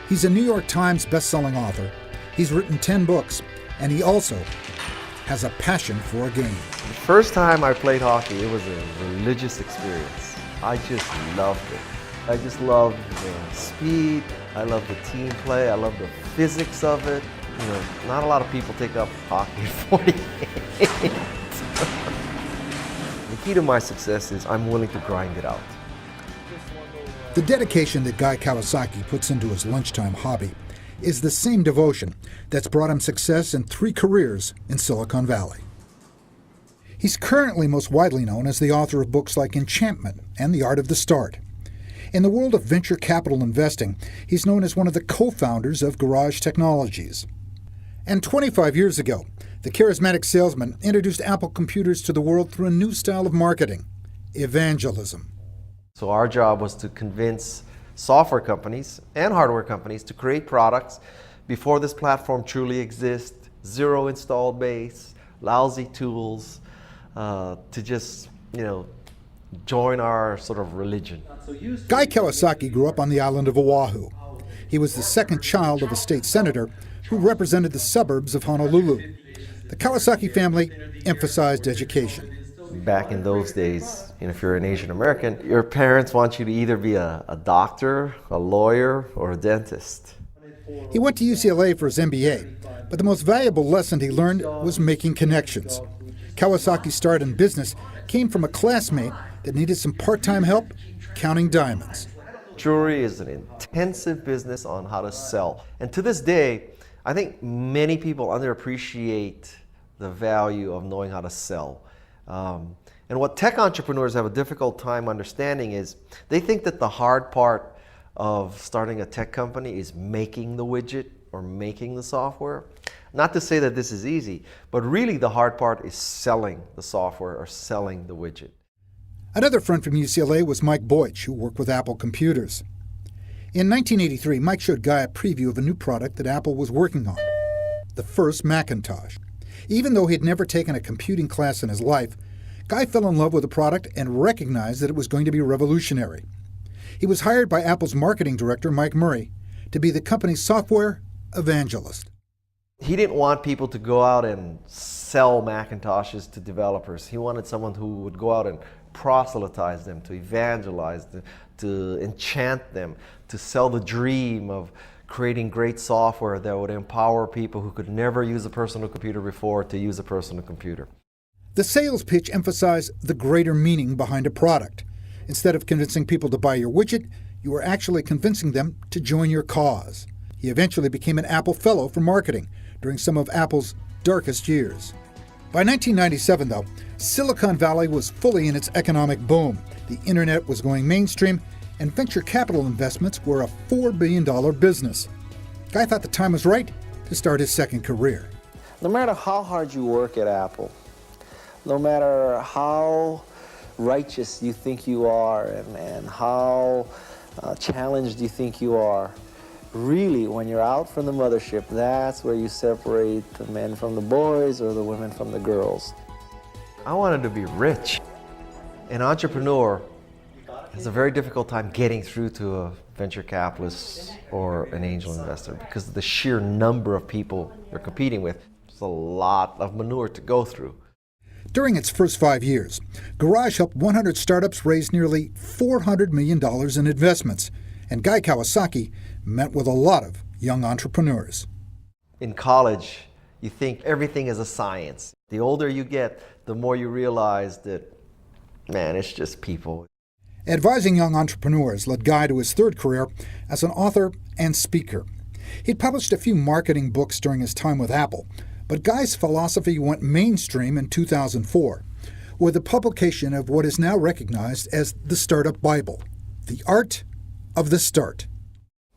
He's a New York Times best-selling author. He's written 10 books, and he also has a passion for a game. The first time I played hockey, it was a religious experience. I just loved it. I just loved the speed, I loved the team play, I loved the physics of it. You know, not a lot of people take up hockey at 48. The key to my success is I'm willing to grind it out. The dedication that Guy Kawasaki puts into his lunchtime hobby is the same devotion that's brought him success in 3 careers in Silicon Valley. He's currently most widely known as the author of books like Enchantment and The Art of the Start. In the world of venture capital investing, he's known as one of the co-founders of Garage Technologies. And 25 years ago, the charismatic salesman introduced Apple computers to the world through a new style of marketing, evangelism. So our job was to convince software companies and hardware companies to create products before this platform truly exists, zero installed base, lousy tools, to just, join our sort of religion. Guy Kawasaki grew up on the island of Oahu. He was the second child of a state senator who represented the suburbs of Honolulu. The Kawasaki family emphasized education. Back in those days, if you're an Asian American, your parents want you to either be a doctor, a lawyer, or a dentist. He went to UCLA for his MBA, but the most valuable lesson he learned was making connections. Kawasaki's start in business came from a classmate that needed some part-time help counting diamonds. Jewelry is an intensive business on how to sell. And to this day, I think many people underappreciate the value of knowing how to sell. And what tech entrepreneurs have a difficult time understanding is they think that the hard part of starting a tech company is making the widget or making the software. Not to say that this is easy, but really the hard part is selling the software or selling the widget. Another friend from UCLA was Mike Boych, who worked with Apple Computers. In 1983, Mike showed Guy a preview of a new product that Apple was working on, the first Macintosh. Even though he'd never taken a computing class in his life, Guy fell in love with the product and recognized that it was going to be revolutionary. He was hired by Apple's marketing director, Mike Murray, to be the company's software evangelist. He didn't want people to go out and sell Macintoshes to developers. He wanted someone who would go out and proselytize them, to evangelize them, to enchant them, to sell the dream of creating great software that would empower people who could never use a personal computer before to use a personal computer. The sales pitch emphasized the greater meaning behind a product. Instead of convincing people to buy your widget, you were actually convincing them to join your cause. He eventually became an Apple Fellow for marketing during some of Apple's darkest years. By 1997, though, Silicon Valley was fully in its economic boom. The internet was going mainstream, and venture capital investments were a $4 billion business. Guy thought the time was right to start his second career. No matter how hard you work at Apple, no matter how righteous you think you are and how challenged you think you are, really, when you're out from the mothership, that's where you separate the men from the boys or the women from the girls. I wanted to be rich. An entrepreneur has a very difficult time getting through to a venture capitalist or an angel investor because of the sheer number of people they're competing with. There's a lot of manure to go through. During its first 5 years, Garage helped 100 startups raise nearly $400 million in investments, and Guy Kawasaki met with a lot of young entrepreneurs. In college, you think everything is a science. The older you get, the more you realize that, man, it's just people. Advising young entrepreneurs led Guy to his third career as an author and speaker. He'd published a few marketing books during his time with Apple, but Guy's philosophy went mainstream in 2004 with the publication of what is now recognized as the Startup Bible, The Art of the Start.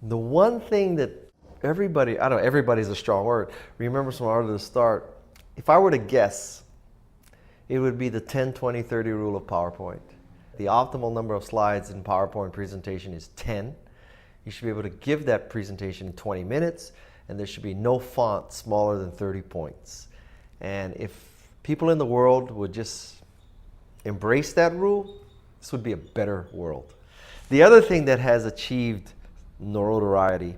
The one thing that everybody, I don't know, everybody's a strong word, remembers from Art of the Start, if I were to guess, it would be the 10-20-30 rule of PowerPoint. The optimal number of slides in PowerPoint presentation is 10. You should be able to give that presentation in 20 minutes, and there should be no font smaller than 30 points. And if people in the world would just embrace that rule, this would be a better world. The other thing that has achieved notoriety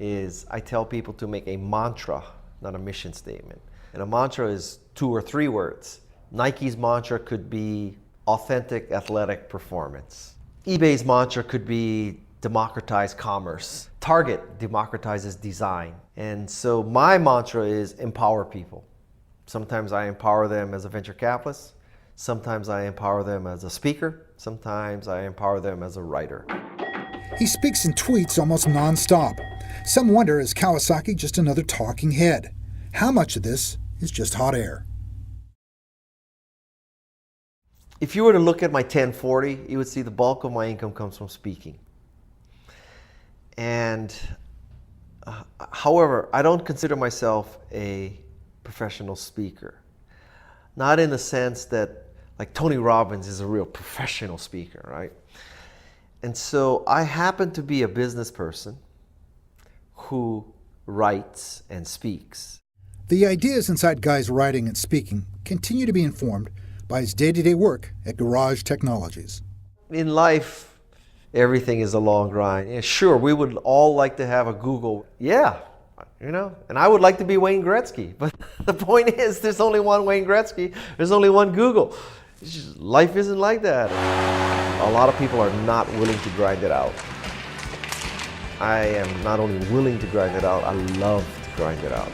is I tell people to make a mantra, not a mission statement. And a mantra is 2 or 3 words. Nike's mantra could be authentic athletic performance. eBay's mantra could be democratize commerce. Target democratizes design. And so my mantra is empower people. Sometimes I empower them as a venture capitalist. Sometimes I empower them as a speaker. Sometimes I empower them as a writer. He speaks and tweets almost non-stop. Some wonder, is Kawasaki just another talking head? How much of this is just hot air? If you were to look at my 1040, you would see the bulk of my income comes from speaking. And however, I don't consider myself a professional speaker. Not in the sense that, like, Tony Robbins is a real professional speaker, right? And so I happen to be a business person who writes and speaks. The ideas inside Guy's writing and speaking continue to be informed by his day-to-day work at Garage Technologies. In life, everything is a long grind. Yeah, sure, we would all like to have a Google. Yeah, you know, and I would like to be Wayne Gretzky. But the point is, there's only one Wayne Gretzky. There's only one Google. It's just, life isn't like that. A lot of people are not willing to grind it out. I am not only willing to grind it out, I love to grind it out.